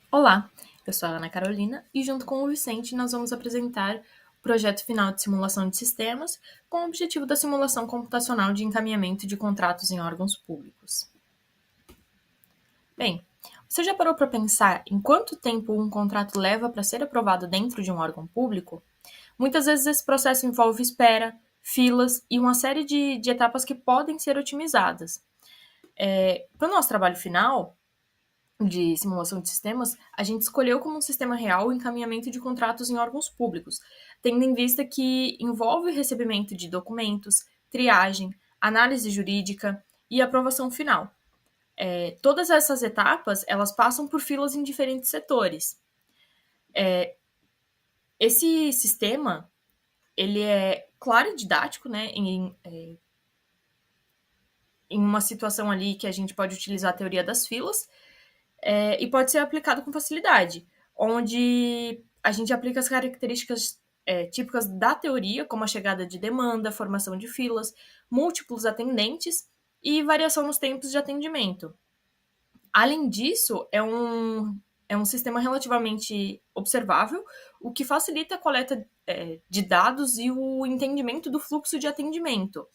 Olá, eu sou a Ana Carolina e, junto com o Vicente, nós vamos apresentar o projeto final de simulação de sistemas com o objetivo da simulação computacional de encaminhamento de contratos em órgãos públicos. Bem, você já parou para pensar em quanto tempo um contrato leva para ser aprovado dentro de um órgão público? Muitas vezes esse processo envolve espera, filas e uma série de etapas que podem ser otimizadas. Para o nosso trabalho final, de simulação de sistemas, a gente escolheu como um sistema real o encaminhamento de contratos em órgãos públicos, tendo em vista que envolve o recebimento de documentos, triagem, análise jurídica e aprovação final. Todas essas etapas, elas passam por filas em diferentes setores. Esse sistema, ele é claro e didático, né, em uma situação ali que a gente pode utilizar a teoria das filas, e pode ser aplicado com facilidade, onde a gente aplica as características típicas da teoria, como a chegada de demanda, formação de filas, múltiplos atendentes e variação nos tempos de atendimento. Além disso, é um sistema relativamente observável, o que facilita a coleta de dados e o entendimento do fluxo de atendimento,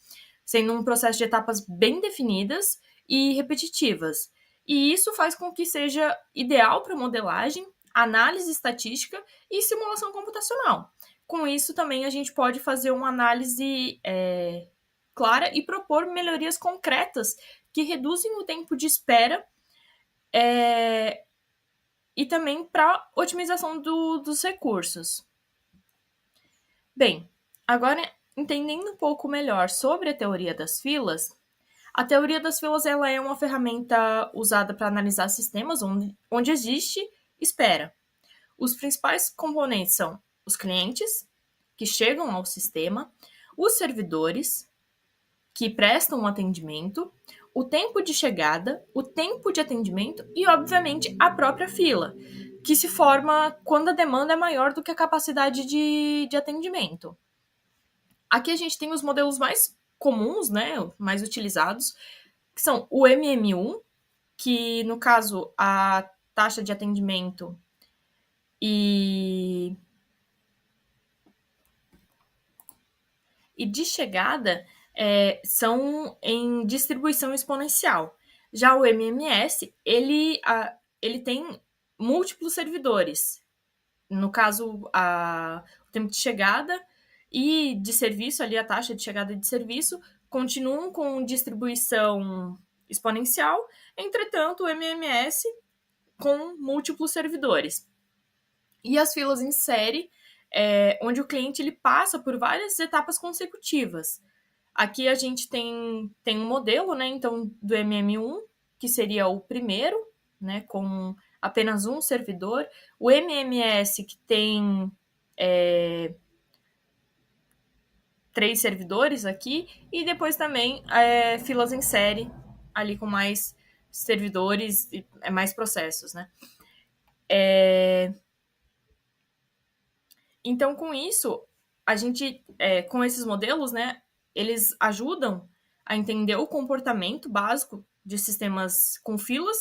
sendo um processo de etapas bem definidas e repetitivas. E isso faz com que seja ideal para modelagem, análise estatística e simulação computacional. Com isso, também a gente pode fazer uma análise clara e propor melhorias concretas que reduzem o tempo de espera e também para otimização dos recursos. Bem, agora entendendo um pouco melhor sobre a teoria das filas, a teoria das filas ela é uma ferramenta usada para analisar sistemas onde existe espera. Os principais componentes são os clientes, que chegam ao sistema, os servidores, que prestam um atendimento, o tempo de chegada, o tempo de atendimento e, obviamente, a própria fila, que se forma quando a demanda é maior do que a capacidade de atendimento. Aqui a gente tem os modelos mais comuns, né, mais utilizados, que são o MM1, que no caso a taxa de atendimento e, e de chegada são em distribuição exponencial. Já o MMS, ele tem múltiplos servidores. No caso, o tempo de chegada e de serviço, ali a taxa de chegada de serviço, continuam com distribuição exponencial, entretanto, o MMS com múltiplos servidores. E as filas em série, onde o cliente ele passa por várias etapas consecutivas. Aqui a gente tem um modelo, né, então, do MM1, que seria o primeiro, né, com apenas um servidor. O MMS, que tem 3 servidores aqui, e depois também filas em série, ali com mais servidores e mais processos, né? Então, com isso, a gente, com esses modelos, né, eles ajudam a entender o comportamento básico de sistemas com filas,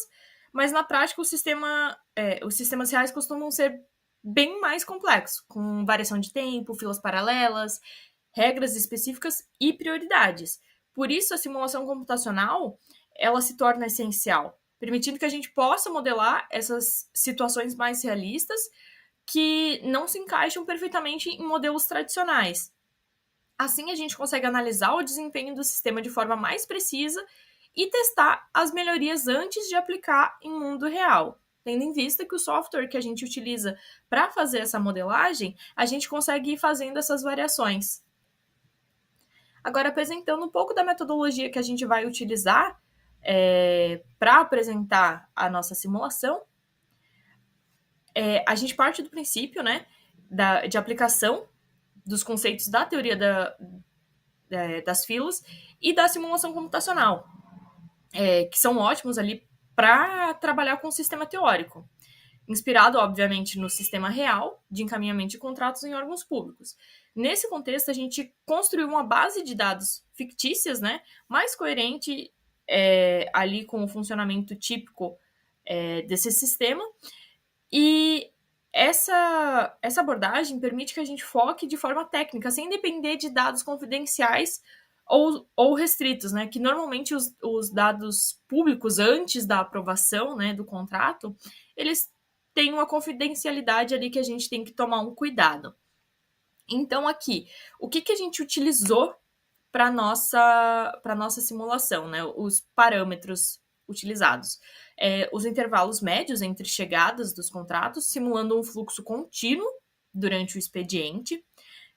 mas na prática os sistemas reais costumam ser bem mais complexos, com variação de tempo, filas paralelas, regras específicas e prioridades. Por isso, a simulação computacional ela se torna essencial, permitindo que a gente possa modelar essas situações mais realistas que não se encaixam perfeitamente em modelos tradicionais. Assim, a gente consegue analisar o desempenho do sistema de forma mais precisa e testar as melhorias antes de aplicar em mundo real. Tendo em vista que o software que a gente utiliza para fazer essa modelagem, a gente consegue ir fazendo essas variações. Agora, apresentando um pouco da metodologia que a gente vai utilizar para apresentar a nossa simulação, a gente parte do princípio, né, de aplicação dos conceitos da teoria das filas e da simulação computacional, que são ótimos ali para trabalhar com o sistema teórico, inspirado, obviamente, no sistema real de encaminhamento de contratos em órgãos públicos. Nesse contexto, a gente construiu uma base de dados fictícias, né, mais coerente ali com o funcionamento típico desse sistema, E essa abordagem permite que a gente foque de forma técnica, sem depender de dados confidenciais ou restritos, né? Que normalmente os dados públicos, antes da aprovação, né, do contrato, eles têm uma confidencialidade ali que a gente tem que tomar um cuidado. Então, aqui, o que a gente utilizou para nossa simulação, né? Os parâmetros utilizados. Os intervalos médios entre chegadas dos contratos, simulando um fluxo contínuo durante o expediente,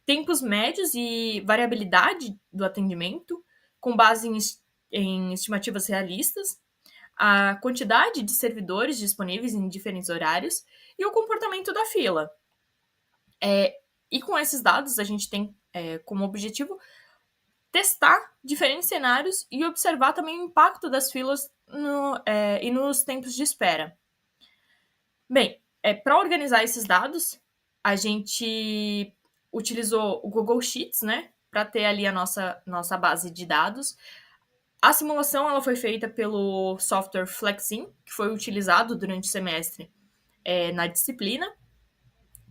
tempos médios e variabilidade do atendimento, com base em estimativas realistas, a quantidade de servidores disponíveis em diferentes horários e o comportamento da fila. E com esses dados, a gente tem como objetivo testar diferentes cenários e observar também o impacto das filas e nos tempos de espera. Bem, para organizar esses dados, a gente utilizou o Google Sheets, né, para ter ali a nossa base de dados. A simulação ela foi feita pelo software Flexin, que foi utilizado durante o semestre na disciplina,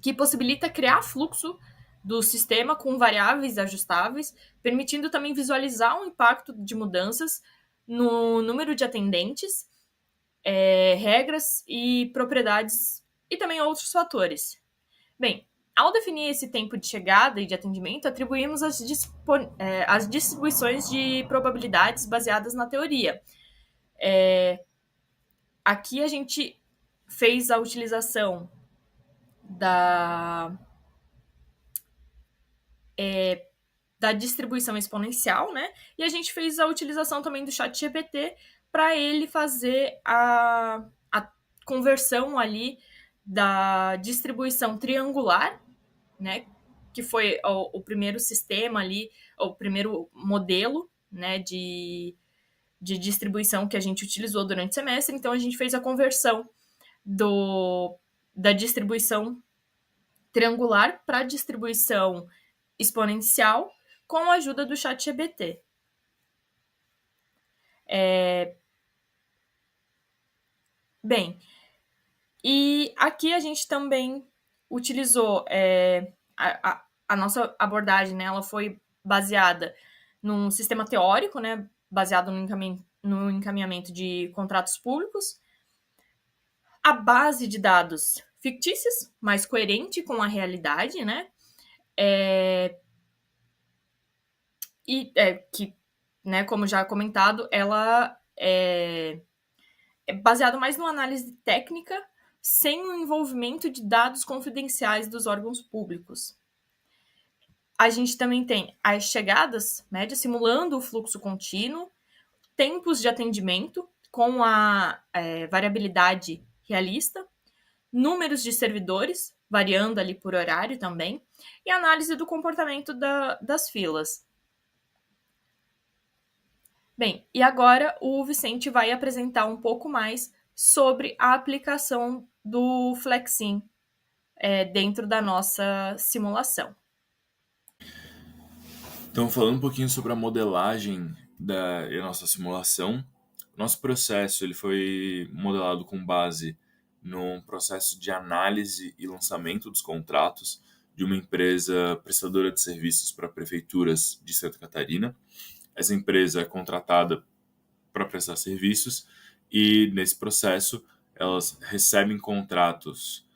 que possibilita criar fluxo do sistema com variáveis ajustáveis, permitindo também visualizar o impacto de mudanças no número de atendentes, regras e propriedades e também outros fatores. Bem, ao definir esse tempo de chegada e de atendimento, atribuímos as distribuições de probabilidades baseadas na teoria. Aqui a gente fez a utilização da distribuição exponencial, né? E a gente fez a utilização também do chat GPT para ele fazer a conversão ali da distribuição triangular, né? Que foi o primeiro sistema ali, o primeiro modelo, né? De distribuição que a gente utilizou durante o semestre. Então, a gente fez a conversão da distribuição triangular para a distribuição exponencial com a ajuda do chat GPT. Bem, e aqui a gente também utilizou a nossa abordagem, né? Ela foi baseada num sistema teórico, né? Baseado no encaminhamento de contratos públicos. A base de dados fictícios, mais coerente com a realidade, né? Que, né, como já comentado, ela é baseado mais numa análise técnica, sem o envolvimento de dados confidenciais dos órgãos públicos. A gente também tem as chegadas médias, simulando o fluxo contínuo, tempos de atendimento com a variabilidade realista, números de servidores, variando ali por horário também, e análise do comportamento das filas. Bem, e agora o Vicente vai apresentar um pouco mais sobre a aplicação do Flexin dentro da nossa simulação. Então, falando um pouquinho sobre a modelagem da nossa simulação, nosso processo ele foi modelado com base num processo de análise e lançamento dos contratos de uma empresa prestadora de serviços para prefeituras de Santa Catarina. Essa empresa é contratada para prestar serviços e, nesse processo, elas recebem contratos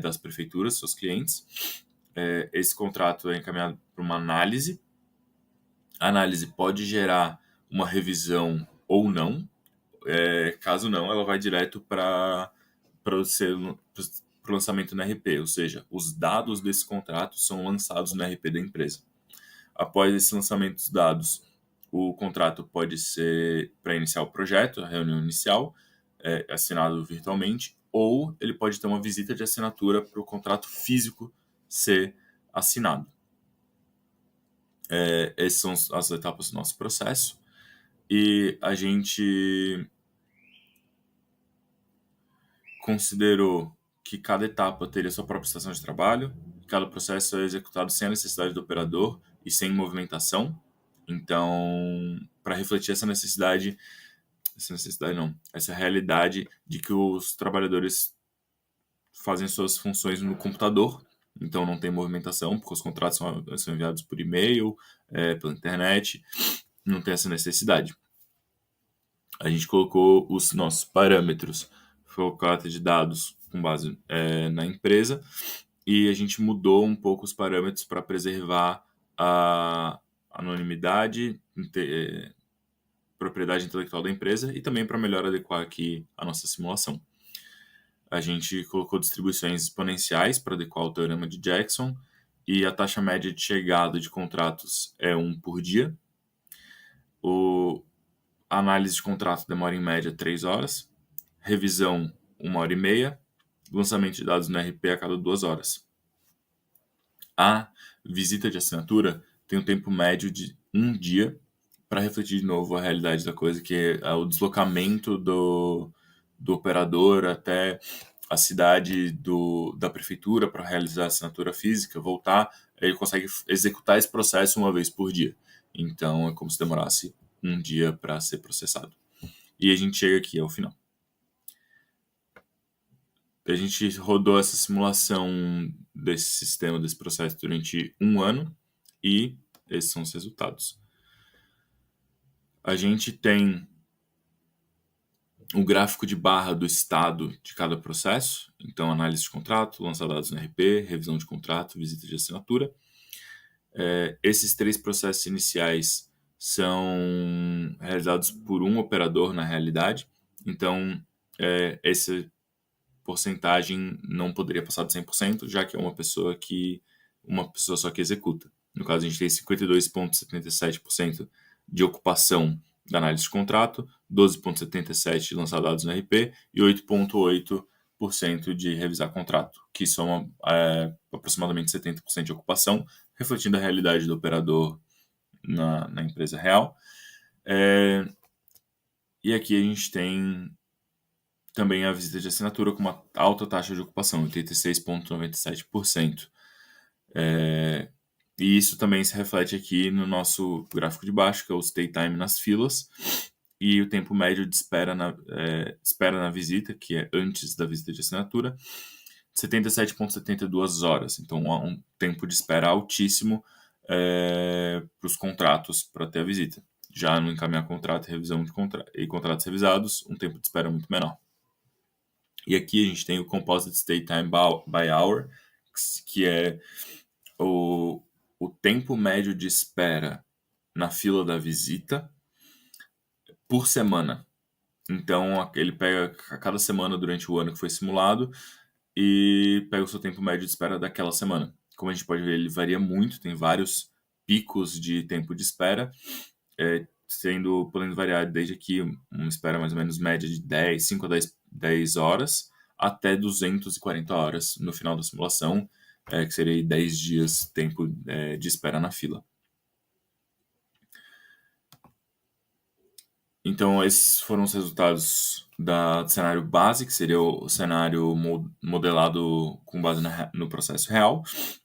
das prefeituras, seus clientes. Esse contrato é encaminhado para uma análise. A análise pode gerar uma revisão ou não. Caso não, ela vai direto para o lançamento no RP, ou seja, os dados desse contrato são lançados no RP da empresa. Após esse lançamento dos dados, o contrato pode ser para iniciar o projeto, a reunião inicial, assinado virtualmente, ou ele pode ter uma visita de assinatura para o contrato físico ser assinado. Essas são as etapas do nosso processo. E a gente considerou que cada etapa teria sua própria estação de trabalho, cada processo é executado sem a necessidade do operador e sem movimentação. Então, para refletir essa realidade de que os trabalhadores fazem suas funções no computador, então não tem movimentação, porque os contratos são enviados por e-mail, pela internet, não tem essa necessidade. A gente colocou os nossos parâmetros, foi o coleta de dados com base na empresa, e a gente mudou um pouco os parâmetros para preservar a anonimidade, propriedade intelectual da empresa e também para melhor adequar aqui a nossa simulação. A gente colocou distribuições exponenciais para adequar o teorema de Jackson e a taxa média de chegada de contratos é 1 por dia. A análise de contrato demora em média 3 horas, revisão 1h30, lançamento de dados no RP a cada 2 horas. A visita de assinatura tem um tempo médio de 1 dia para refletir de novo a realidade da coisa, que é o deslocamento do operador até a cidade da prefeitura para realizar a assinatura física, voltar, ele consegue executar esse processo uma vez por dia. Então é como se demorasse 1 dia para ser processado. E a gente chega aqui ao final. A gente rodou essa simulação desse sistema, desse processo durante 1 ano e esses são os resultados. A gente tem o gráfico de barra do estado de cada processo, então análise de contrato, lançar dados no RP, revisão de contrato, visita de assinatura. Esses 3 processos iniciais são realizados por um operador na realidade, então essa porcentagem não poderia passar de 100%, já que é uma pessoa só que executa. No caso, a gente tem 52,77% de ocupação da análise de contrato, 12,77% de lançar dados no RP e 8,8% de revisar contrato, que soma aproximadamente 70% de ocupação, refletindo a realidade do operador na empresa real. E aqui a gente tem também a visita de assinatura com uma alta taxa de ocupação, 86,97%. E isso também se reflete aqui no nosso gráfico de baixo, que é o stay time nas filas, e o tempo médio de espera na visita, que é antes da visita de assinatura, 77,72 horas. Então, um tempo de espera altíssimo para os contratos para ter a visita. Já no encaminhar contrato, revisão de e contratos revisados, um tempo de espera muito menor. E aqui a gente tem o Composite Stay Time by Hour, que é o tempo médio de espera na fila da visita por semana. Então, ele pega a cada semana durante o ano que foi simulado e pega o seu tempo médio de espera daquela semana. Como a gente pode ver, ele varia muito, tem vários picos de tempo de espera, podendo variar desde aqui uma espera mais ou menos média de 5 a 10 horas até 240 horas no final da simulação, que seria 10 dias tempo de espera na fila. Então, esses foram os resultados do cenário base, que seria o cenário modelado com base no processo real.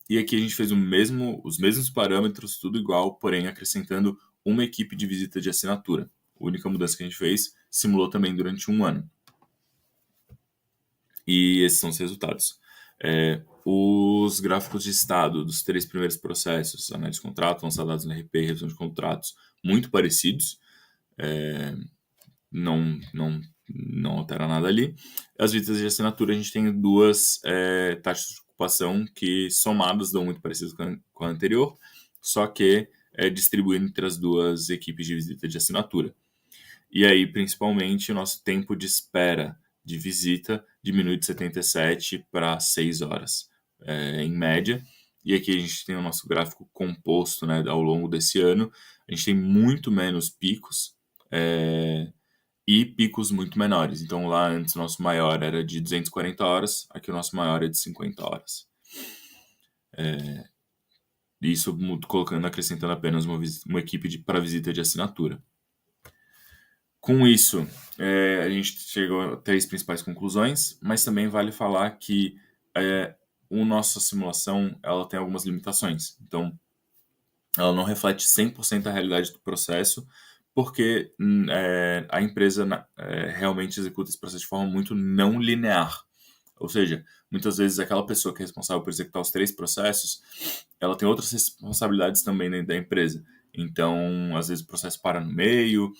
E aqui a gente fez os mesmos parâmetros, tudo igual, porém acrescentando uma equipe de visita de assinatura. A única mudança que a gente fez, simulou também durante 1 ano. E esses são os resultados. Os gráficos de estado dos 3 primeiros processos, análise de contrato, lançar dados no RP, revisão de contratos, muito parecidos. Não altera nada ali. As visitas de assinatura, a gente tem 2 taxas de ocupação que somadas dão muito parecido com a anterior, só que distribuindo entre as 2 equipes de visita de assinatura. E aí, principalmente, o nosso tempo de espera de visita diminui de 77 para 6 horas, em média. E aqui a gente tem o nosso gráfico composto, né, ao longo desse ano. A gente tem muito menos picos e picos muito menores. Então, lá antes o nosso maior era de 240 horas, aqui o nosso maior é de 50 horas. Isso acrescentando apenas uma equipe para visita de assinatura. Com isso, a gente chegou a 3 principais conclusões, mas também vale falar que a nossa simulação ela tem algumas limitações. Então, ela não reflete 100% a realidade do processo, porque a empresa realmente executa esse processo de forma muito não linear. Ou seja, muitas vezes aquela pessoa que é responsável por executar os 3 processos, ela tem outras responsabilidades também dentro da empresa. Então, às vezes o processo para no meio,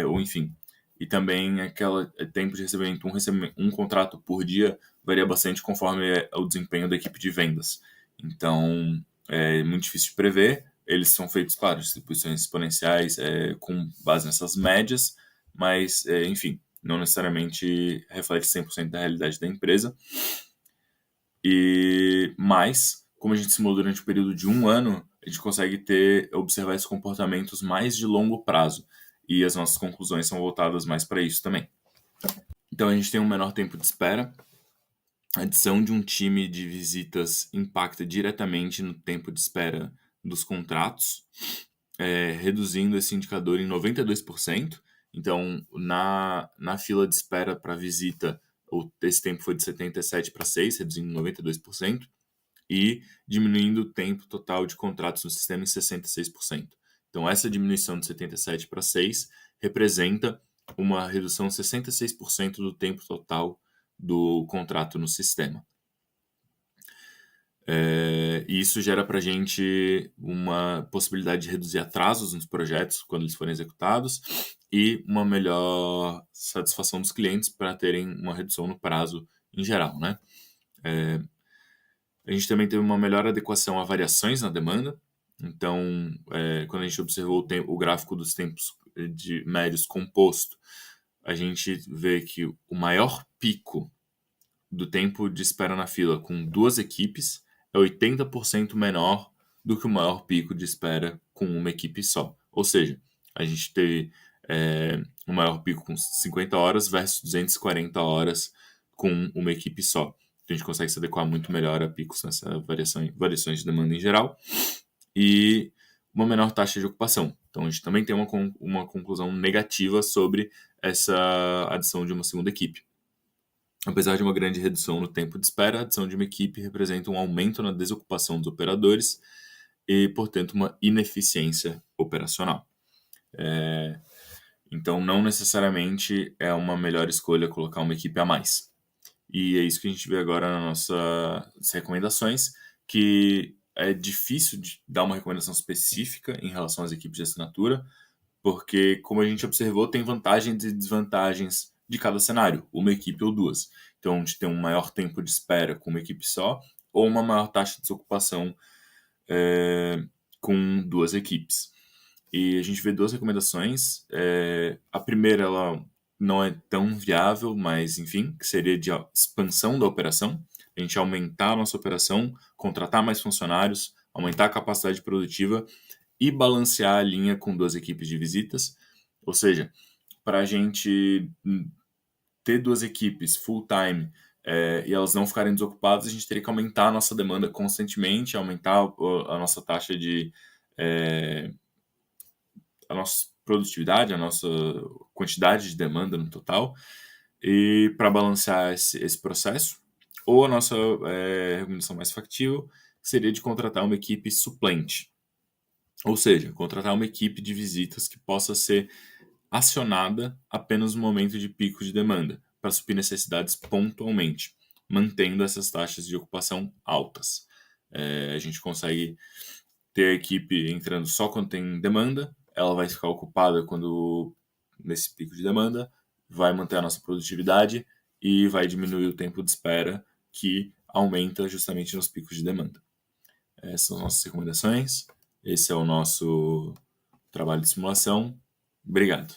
ou enfim. E também aquele tempo de recebimento, um contrato por dia varia bastante conforme o desempenho da equipe de vendas. Então, é muito difícil de prever. Eles são feitos, claro, distribuições exponenciais com base nessas médias, mas, enfim, não necessariamente reflete 100% da realidade da empresa. Mas, como a gente simulou durante o período de um ano, a gente consegue observar esses comportamentos mais de longo prazo. E as nossas conclusões são voltadas mais para isso também. Então, a gente tem um menor tempo de espera. A adição de um time de visitas impacta diretamente no tempo de espera dos contratos, reduzindo esse indicador em 92%. Então, na fila de espera para visita, esse tempo foi de 77 para 6, reduzindo em 92%, e diminuindo o tempo total de contratos no sistema em 66%. Então, essa diminuição de 77 para 6 representa uma redução de 66% do tempo total do contrato no sistema. E isso gera para a gente uma possibilidade de reduzir atrasos nos projetos quando eles forem executados e uma melhor satisfação dos clientes para terem uma redução no prazo em geral, né? A gente também teve uma melhor adequação a variações na demanda. Então, quando a gente observou o gráfico dos tempos de médios composto, a gente vê que o maior pico do tempo de espera na fila com 2 equipes é 80% menor do que o maior pico de espera com uma equipe só. Ou seja, a gente teve o maior pico com 50 horas versus 240 horas com uma equipe só. Então, a gente consegue se adequar muito melhor a picos nessa variações de demanda em geral. E uma menor taxa de ocupação. Então, a gente também tem uma conclusão negativa sobre essa adição de uma segunda equipe. Apesar de uma grande redução no tempo de espera, a adição de uma equipe representa um aumento na desocupação dos operadores e, portanto, uma ineficiência operacional. Então, não necessariamente é uma melhor escolha colocar uma equipe a mais. E é isso que a gente vê agora nas nossas recomendações, que é difícil de dar uma recomendação específica em relação às equipes de assinatura, porque, como a gente observou, tem vantagens e desvantagens de cada cenário, uma equipe ou duas. Então, a gente tem um maior tempo de espera com uma equipe só, ou uma maior taxa de desocupação com 2 equipes. E a gente vê 2 recomendações. A primeira, ela não é tão viável, mas enfim, que seria de expansão da operação. A gente aumentar a nossa operação, contratar mais funcionários, aumentar a capacidade produtiva e balancear a linha com 2 equipes de visitas. Ou seja, para a gente ter 2 equipes full-time e elas não ficarem desocupadas, a gente teria que aumentar a nossa demanda constantemente, aumentar a nossa taxa de a nossa produtividade, a nossa quantidade de demanda no total, e para balancear esse processo, ou a nossa recomendação mais factível seria de contratar uma equipe suplente, ou seja, contratar uma equipe de visitas que possa ser acionada apenas no momento de pico de demanda, para suprir necessidades pontualmente, mantendo essas taxas de ocupação altas. A gente consegue ter a equipe entrando só quando tem demanda, ela vai ficar ocupada nesse pico de demanda, vai manter a nossa produtividade e vai diminuir o tempo de espera, que aumenta justamente nos picos de demanda. Essas são as nossas recomendações. Esse é o nosso trabalho de simulação. Obrigado.